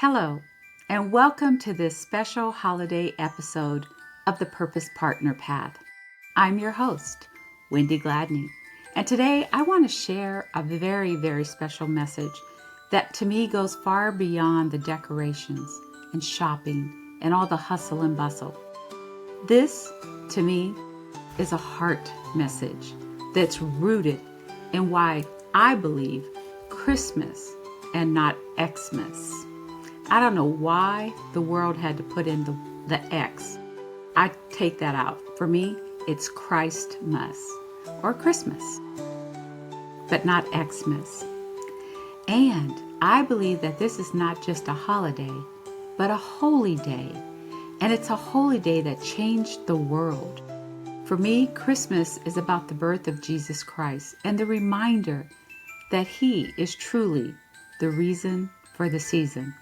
Hello, and welcome to this special holiday episode of the Purpose Partner Path. I'm your host, Wendy Gladney, and today I want to share a very, very special message that to me goes far beyond the decorations and shopping and all the hustle and bustle. This, to me, is a heart message that's rooted in why I believe Christmas and not Xmas. I don't know why the world had to put in the X. I take that out. For me, it's Christmas or Christmas, but not Xmas. And I believe that this is not just a holiday, but a holy day. And it's a holy day that changed the world. For me, Christmas is about the birth of Jesus Christ and the reminder that He is truly the reason for the season.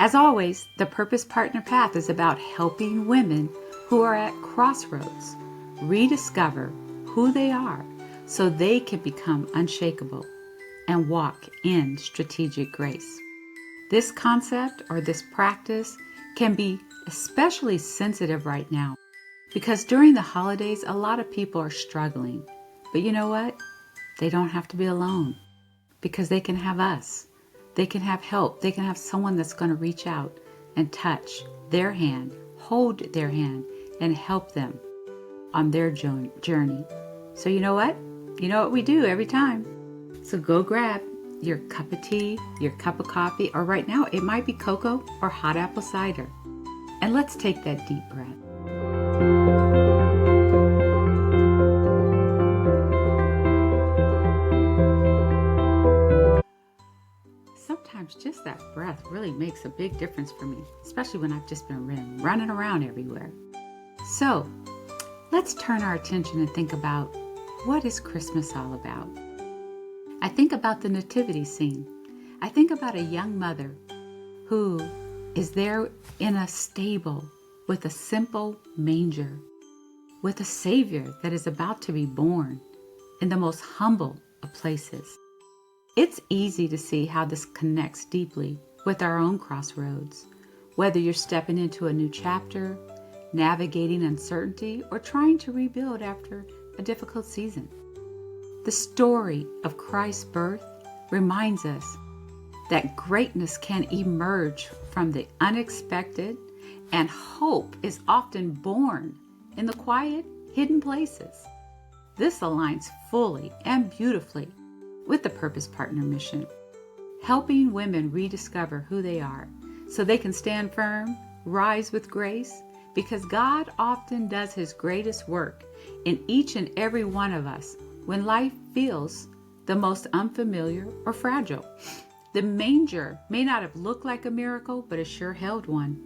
As always, the Purpose Partner Path is about helping women who are at crossroads rediscover who they are so they can become unshakable and walk in strategic grace. This concept or this practice can be especially sensitive right now because during the holidays, a lot of people are struggling. But you know what? They don't have to be alone because they can have us. They can have help. They can have someone that's going to reach out and touch their hand, hold their hand, and help them on their journey. So you know what? You know what we do every time. So go grab your cup of tea, your cup of coffee, or right now it might be cocoa or hot apple cider. And let's take that deep breath. Sometimes just that breath really makes a big difference for me, especially when I've just been running around everywhere. So let's turn our attention and think about what is Christmas all about. I think about the nativity scene. I think about a young mother who is there in a stable with a simple manger, with a Savior that is about to be born in the most humble of places. It's easy to see how this connects deeply with our own crossroads, whether you're stepping into a new chapter, navigating uncertainty, or trying to rebuild after a difficult season. The story of Christ's birth reminds us that greatness can emerge from the unexpected, and hope is often born in the quiet, hidden places. This aligns fully and beautifully with the Purpose Partner mission, helping women rediscover who they are so they can stand firm, rise with grace, because God often does His greatest work in each and every one of us when life feels the most unfamiliar or fragile. The manger may not have looked like a miracle, but it sure held one.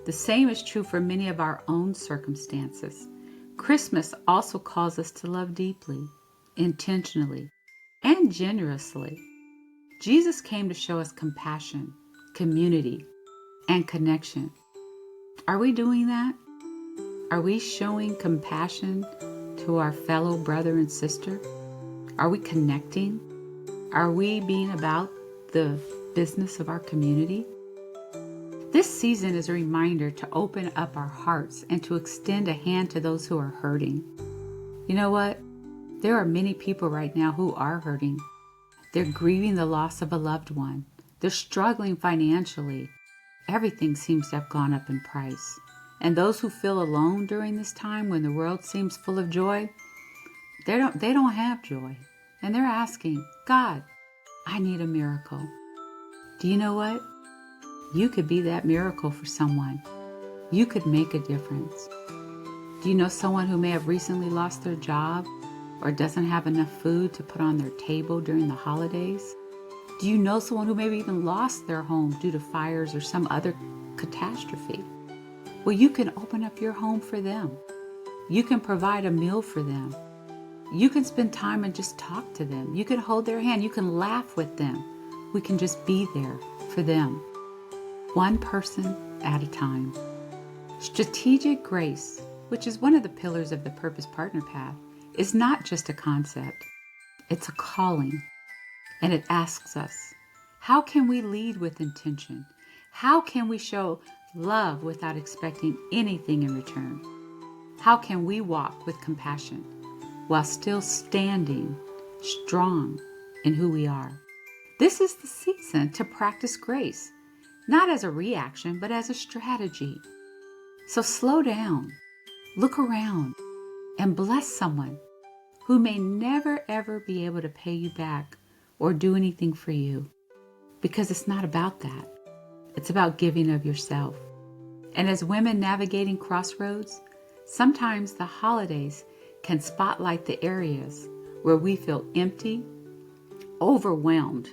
The same is true for many of our own circumstances. Christmas also calls us to love deeply, intentionally, and generously. Jesus came to show us compassion, community, and connection. Are we doing that? Are we showing compassion to our fellow brother and sister? Are we connecting? Are we being about the business of our community? This season is a reminder to open up our hearts and to extend a hand to those who are hurting. You know what? There are many people right now who are hurting. They're grieving the loss of a loved one. They're struggling financially. Everything seems to have gone up in price. And those who feel alone during this time when the world seems full of joy, they don't have joy. And they're asking, God, I need a miracle. Do you know what? You could be that miracle for someone. You could make a difference. Do you know someone who may have recently lost their job or doesn't have enough food to put on their table during the holidays? Do you know someone who maybe even lost their home due to fires or some other catastrophe? Well, you can open up your home for them. You can provide a meal for them. You can spend time and just talk to them. You can hold their hand. You can laugh with them. We can just be there for them, one person at a time. Strategic grace, which is one of the pillars of the Purpose Partner Path, is not just a concept. It's a calling. And it asks us, How can we lead with intention? How can we show love without expecting anything in return? How can we walk with compassion while still standing strong in who we are? This is the season to practice grace, not as a reaction, but as a strategy. So slow down, look around, and bless someone who may never ever be able to pay you back or do anything for you, because it's not about that. It's about giving of yourself. And as women navigating crossroads, sometimes the holidays can spotlight the areas where we feel empty, overwhelmed.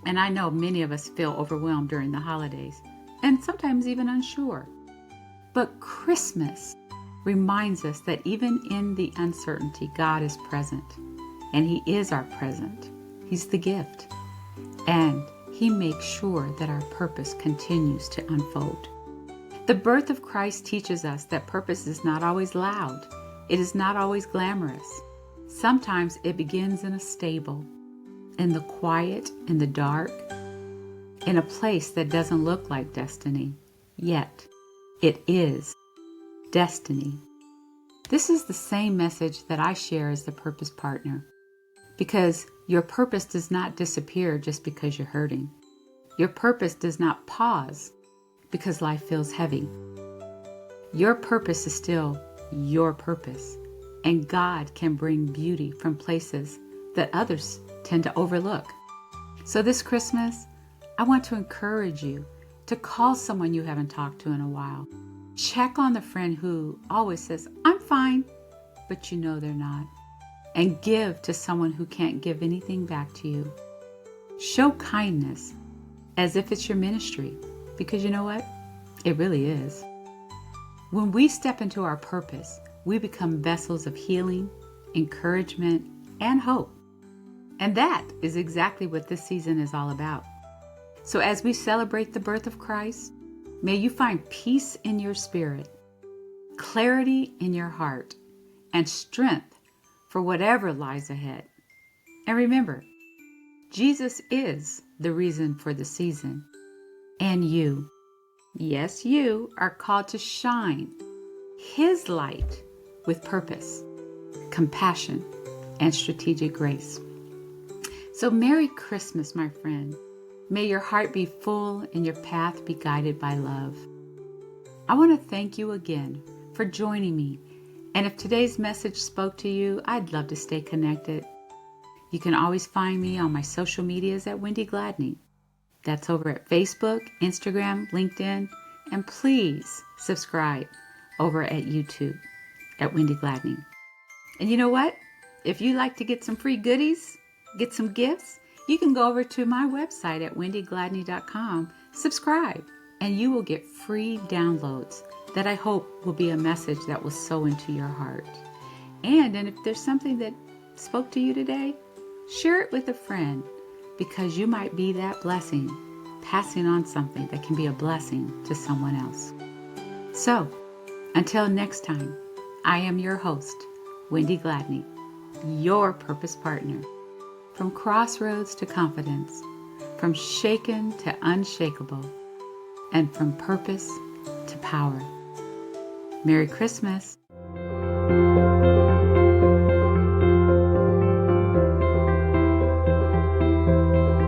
And I know many of us feel overwhelmed during the holidays, and sometimes even unsure. But Christmas reminds us that even in the uncertainty, God is present, and He is our present. He's the gift, and He makes sure that our purpose continues to unfold. The birth of Christ teaches us that purpose is not always loud. It is not always glamorous. Sometimes it begins in a stable, in the quiet, in the dark, in a place that doesn't look like destiny, yet it is destiny. This is the same message that I share as the purpose partner, because your purpose does not disappear just because you're hurting. Your purpose does not pause because life feels heavy. Your purpose is still your purpose, and God can bring beauty from places that others tend to overlook. So this Christmas, I want to encourage you to call someone you haven't talked to in a while. Check on the friend who always says, "I'm fine," but you know they're not. And give to someone who can't give anything back to you. Show kindness as if it's your ministry, because you know what? It really is. When we step into our purpose, we become vessels of healing, encouragement, and hope. And that is exactly what this season is all about. So as we celebrate the birth of Christ, may you find peace in your spirit, clarity in your heart, and strength for whatever lies ahead. And remember, Jesus is the reason for the season. And you, yes, you are called to shine His light with purpose, compassion, and strategic grace. So Merry Christmas, my friend. May your heart be full and your path be guided by love. I want to thank you again for joining me. And if today's message spoke to you, I'd love to stay connected. You can always find me on my social medias at Wendy Gladney. That's over at Facebook, Instagram, LinkedIn, and please subscribe over at YouTube at Wendy Gladney. And you know what? If you like to get some free goodies, get some gifts, you can go over to my website at wendygladney.com, subscribe, and you will get free downloads that I hope will be a message that will sow into your heart. And if there's something that spoke to you today, share it with a friend, because you might be that blessing, passing on something that can be a blessing to someone else. So, until next time, I am your host, Wendy Gladney, your purpose partner. From crossroads to confidence, from shaken to unshakable, and from purpose to power. Merry Christmas.